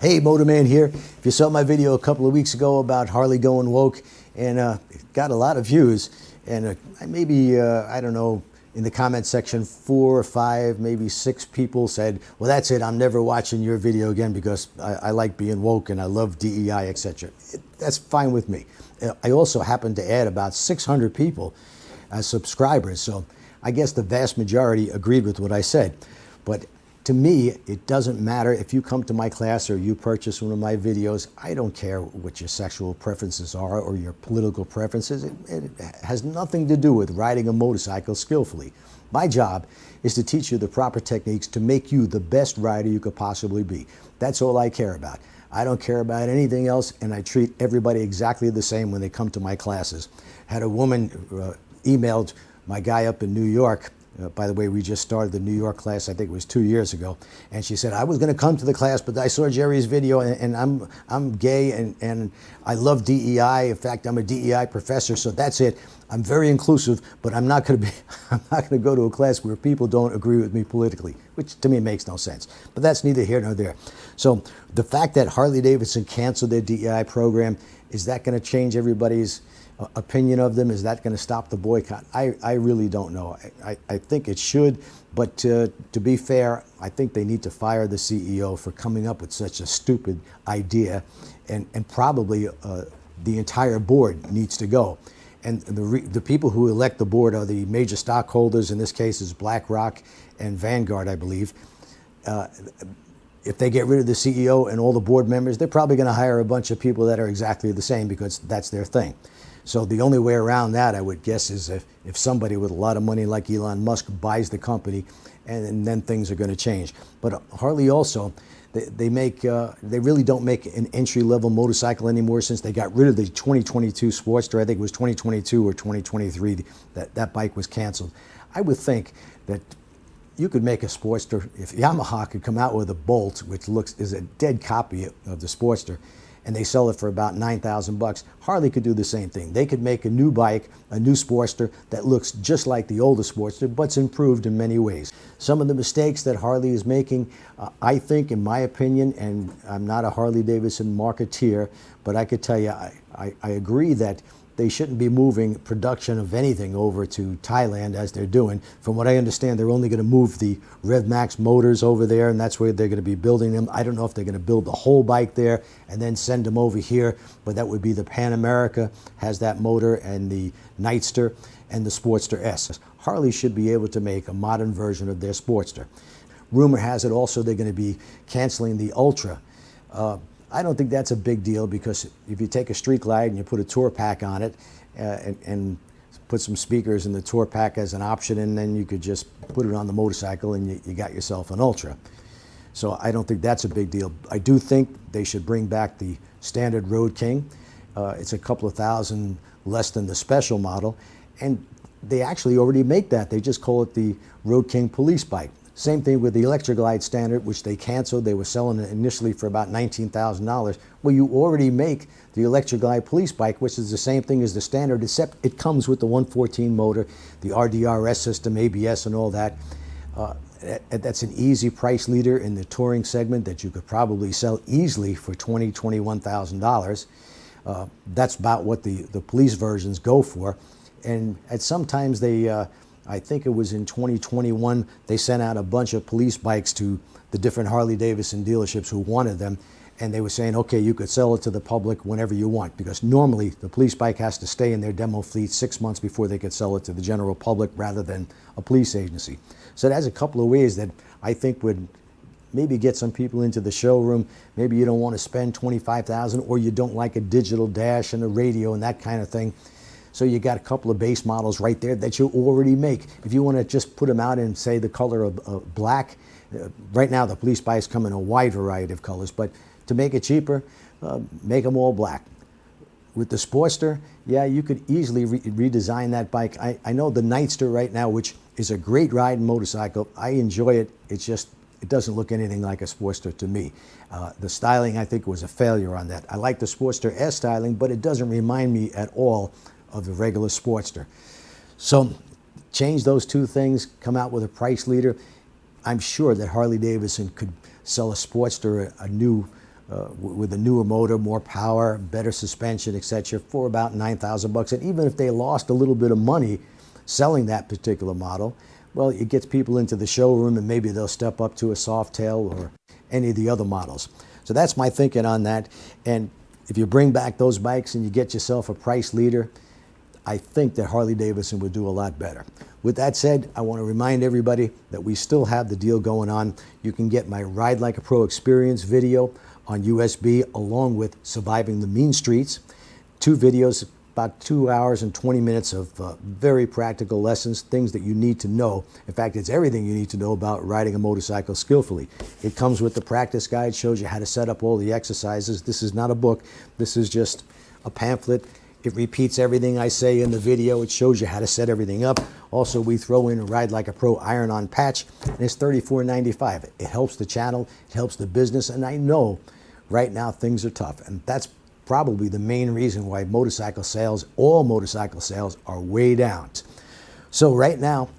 Hey, Motorman here. If you saw my video a couple of weeks ago about Harley going woke, and it got a lot of views, and maybe, I don't know, in the comment section, 4 or 5, maybe 6 people said, well, that's it, I'm never watching your video again because I like being woke and I love DEI, etc. That's fine with me. I also happened to add about 600 people as subscribers, so I guess the vast majority agreed with what I said. But to me, it doesn't matter if you come to my class or you purchase one of my videos. I don't care what your sexual preferences are or your political preferences. It has nothing to do with riding a motorcycle skillfully. My job is to teach you the proper techniques to make you the best rider you could possibly be. That's all I care about. I don't care about anything else, and I treat everybody exactly the same when they come to my classes. Had a woman emailed my guy up in New York. By the way, we just started the New York class, I think it was 2 years ago. And she said, I was going to come to the class, but I saw Jerry's video, and I'm gay, and I love DEI. In fact, I'm a DEI professor, so that's it. I'm very inclusive, but I'm not going to go to a class where people don't agree with me politically, which to me makes no sense. But that's neither here nor there. So the fact that Harley Davidson canceled their DEI program, is that going to change everybody's opinion of them? Is that going to stop the boycott? I really don't know. I think it should, but to be fair, I think they need to fire the CEO for coming up with such a stupid idea, and probably the entire board needs to go. And the people who elect the board are the major stockholders. In this case is BlackRock and Vanguard, I believe. If they get rid of the CEO and all the board members, they're probably going to hire a bunch of people that are exactly the same because that's their thing. So the only way around that, I would guess, is if somebody with a lot of money like Elon Musk buys the company, and then things are going to change. But Harley also, they really don't make an entry-level motorcycle anymore since they got rid of the 2022 Sportster. I think it was 2022 or 2023 that bike was canceled. I would think that you could make a Sportster if Yamaha could come out with a Bolt, which is a dead copy of the Sportster, and they sell it for about $9,000. Harley could do the same thing. They could make a new bike, a new Sportster that looks just like the older Sportster, but's improved in many ways. Some of the mistakes that Harley is making, I think, in my opinion, and I'm not a Harley Davidson marketeer, but I could tell you, I agree that they shouldn't be moving production of anything over to Thailand as they're doing. From what I understand, they're only going to move the RevMax motors over there, and that's where they're going to be building them. I don't know if they're going to build the whole bike there and then send them over here, but that would be the Pan America has that motor, and the Nightster and the Sportster S. Harley should be able to make a modern version of their Sportster. Rumor has it also they're going to be canceling the Ultra. I don't think that's a big deal, because if you take a Street Glide and you put a tour pack on it and put some speakers in the tour pack as an option, and then you could just put it on the motorcycle and you got yourself an Ultra. So I don't think that's a big deal. I do think they should bring back the standard Road King. It's a couple of thousand less than the special model, and they actually already make that. They just call it the Road King police bike. Same thing with the Electra Glide Standard, which they canceled. They were selling it initially for about $19,000. Well, you already make the Electra Glide police bike, which is the same thing as the Standard, except it comes with the 114 motor, the RDRS system, ABS, and all that. That's an easy price leader in the touring segment that you could probably sell easily for $20,000, $21,000. That's about what the police versions go for. And sometimes they, I think it was in 2021, they sent out a bunch of police bikes to the different Harley Davidson dealerships who wanted them, and they were saying, okay, you could sell it to the public whenever you want, because normally the police bike has to stay in their demo fleet 6 months before they could sell it to the general public rather than a police agency. So that's a couple of ways that I think would maybe get some people into the showroom. Maybe you don't want to spend $25,000, or you don't like a digital dash and a radio and that kind of thing. So you got a couple of base models right there that you already make. If you want to just put them out in, say, the color of black, right now the police bikes come in a wide variety of colors, but to make it cheaper, make them all black. With the Sportster, yeah, you could easily redesign that bike. I know the Nightster right now, which is a great riding motorcycle. I enjoy it. It's just, it doesn't look anything like a Sportster to me. The styling, I think, was a failure on that. I like the Sportster S styling, but it doesn't remind me at all of the regular Sportster. So change those two things, come out with a price leader. I'm sure that Harley Davidson could sell a Sportster a new with a newer motor, more power, better suspension, etc., for about $9,000. And even if they lost a little bit of money selling that particular model, well, it gets people into the showroom and maybe they'll step up to a Softail or any of the other models. So that's my thinking on that. And if you bring back those bikes and you get yourself a price leader, I think that Harley Davidson would do a lot better. With that said, I want to remind everybody that we still have the deal going on. You can get my Ride Like a Pro experience video on USB along with Surviving the Mean Streets. 2 videos, about 2 hours and 20 minutes of very practical lessons, things that you need to know. In fact, it's everything you need to know about riding a motorcycle skillfully. It comes with the practice guide, shows you how to set up all the exercises. This is not a book. This is just a pamphlet. It repeats everything I say in the video. It shows you how to set everything up. Also, we throw in a Ride Like a Pro iron-on patch, and it's $34.95. It helps the channel, it helps the business, and I know right now things are tough, and that's probably the main reason why motorcycle sales, all motorcycle sales, are way down. So right now,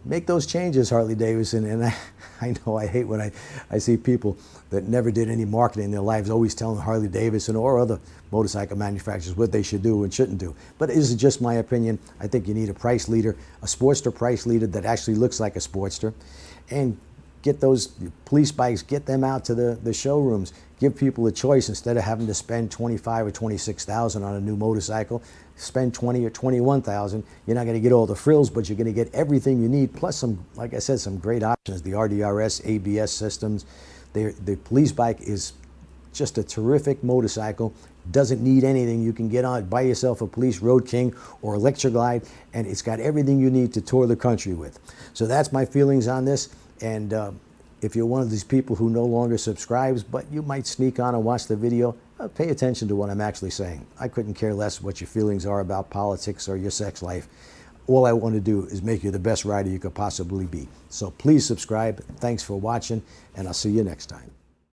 make those changes, Harley Davidson. And I know I hate when I see people that never did any marketing in their lives always telling Harley Davidson or other motorcycle manufacturers what they should do and shouldn't do. But it is just my opinion. I think you need a price leader, a Sportster price leader that actually looks like a Sportster, and get those police bikes, get them out to the showrooms. Give people a choice instead of having to spend $25,000 or $26,000 on a new motorcycle. Spend $20,000 or $21,000. You're not going to get all the frills, but you're going to get everything you need, plus some, like I said, some great options. The RDRS, ABS systems. The police bike is just a terrific motorcycle. Doesn't need anything. You can get on, buy yourself a Police Road King or Electroglide, and it's got everything you need to tour the country with. So that's my feelings on this. And if you're one of these people who no longer subscribes, but you might sneak on and watch the video, pay attention to what I'm actually saying. I couldn't care less what your feelings are about politics or your sex life. All I want to do is make you the best rider you could possibly be. So please subscribe. Thanks for watching, and I'll see you next time.